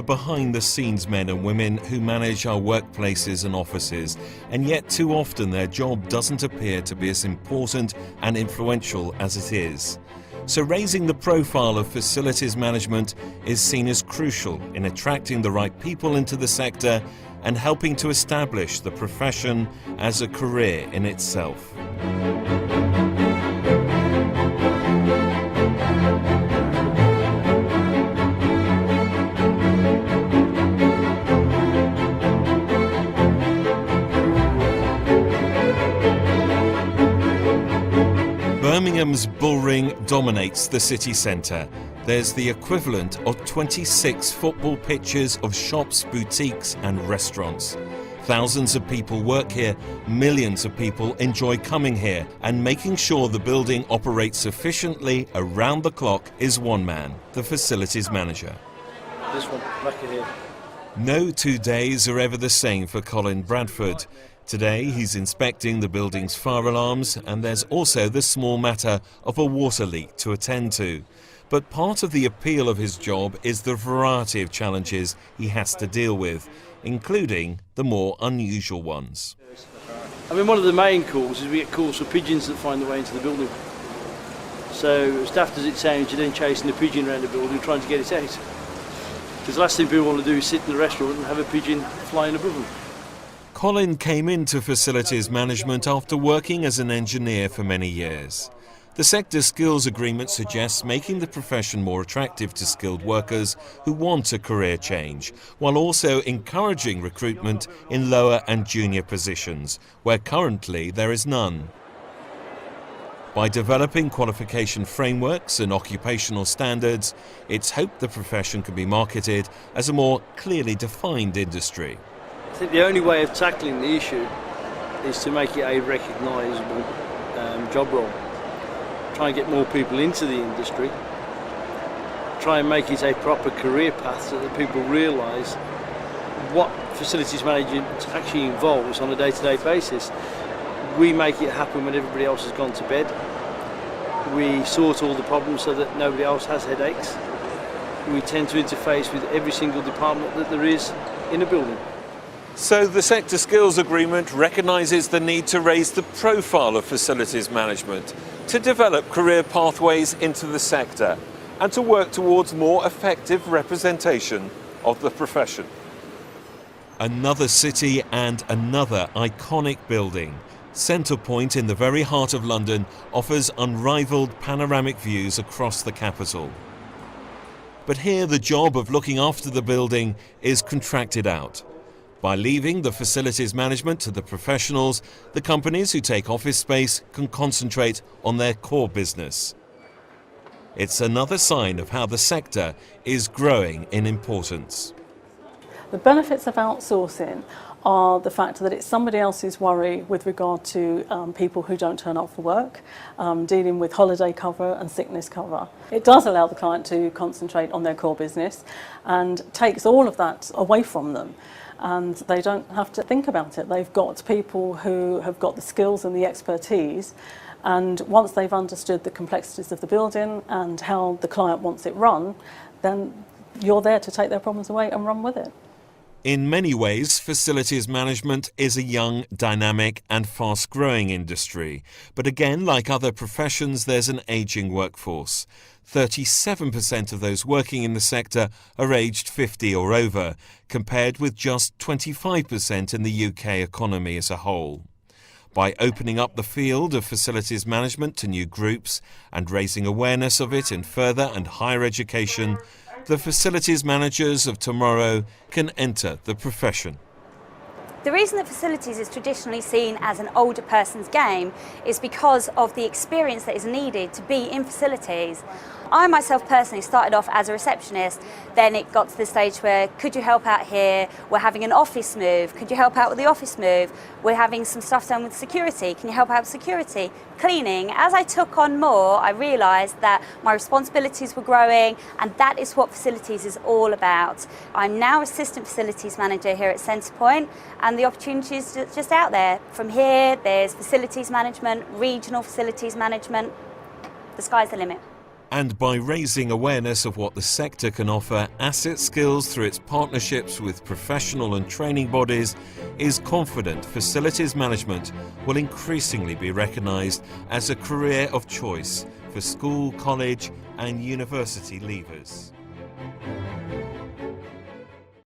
behind-the-scenes men and women who manage our workplaces and offices, and yet too often their job doesn't appear to be as important and influential as it is. So raising the profile of facilities management is seen as crucial in attracting the right people into the sector and helping to establish the profession as a career in itself. Birmingham's bullring dominates the city centre. There's the equivalent of 26 football pitches of shops, boutiques and restaurants. Thousands of people work here, millions of people enjoy coming here, and making sure the building operates efficiently around the clock is one man, the facilities manager. This one, back in here. No 2 days are ever the same for Colin Bradford. Today he's inspecting the building's fire alarms, and there's also the small matter of a water leak to attend to. But part of the appeal of his job is the variety of challenges he has to deal with, including the more unusual ones. I mean, one of the main calls is we get calls for pigeons that find their way into the building. So as daft as it sounds, you're then chasing a pigeon around the building trying to get it out. Because the last thing people want to do is sit in the restaurant and have a pigeon flying above them. Colin came into facilities management after working as an engineer for many years. The sector skills agreement suggests making the profession more attractive to skilled workers who want a career change, while also encouraging recruitment in lower and junior positions, where currently there is none. By developing qualification frameworks and occupational standards, it's hoped the profession can be marketed as a more clearly defined industry. I think the only way of tackling the issue is to make it a recognisable job role. Try and get more people into the industry. Try and make it a proper career path so that people realise what facilities management actually involves on a day-to-day basis. We make it happen when everybody else has gone to bed. We sort all the problems so that nobody else has headaches. We tend to interface with every single department that there is in a building. So the sector skills agreement recognises the need to raise the profile of facilities management, to develop career pathways into the sector, and to work towards more effective representation of the profession. Another city and another iconic building. Centre Point in the very heart of London offers unrivalled panoramic views across the capital. But here the job of looking after the building is contracted out. By leaving the facilities management to the professionals, the companies who take office space can concentrate on their core business. It's another sign of how the sector is growing in importance. The benefits of outsourcing are the fact that it's somebody else's worry with regard to people who don't turn up for work, dealing with holiday cover and sickness cover. It does allow the client to concentrate on their core business and takes all of that away from them. And they don't have to think about it. They've got people who have got the skills and the expertise, and once they've understood the complexities of the building and how the client wants it run, then you're there to take their problems away and run with it. In many ways, facilities management is a young, dynamic and fast-growing industry. But again, like other professions, there's an ageing workforce. 37% of those working in the sector are aged 50 or over, compared with just 25% in the UK economy as a whole. By opening up the field of facilities management to new groups and raising awareness of it in further and higher education, the facilities managers of tomorrow can enter the profession. The reason that facilities is traditionally seen as an older person's game is because of the experience that is needed to be in facilities. I myself personally started off as a receptionist, then it got to the stage where, could you help out here? We're having an office move, could you help out with the office move? We're having some stuff done with security, can you help out with security? Cleaning. As I took on more, I realised that my responsibilities were growing, and that is what facilities is all about. I'm now assistant facilities manager here at Centre Point, and the opportunity is just out there. From here, there's facilities management, regional facilities management. The sky's the limit. And by raising awareness of what the sector can offer, Asset Skills, through its partnerships with professional and training bodies, is confident facilities management will increasingly be recognised as a career of choice for school, college and university leavers.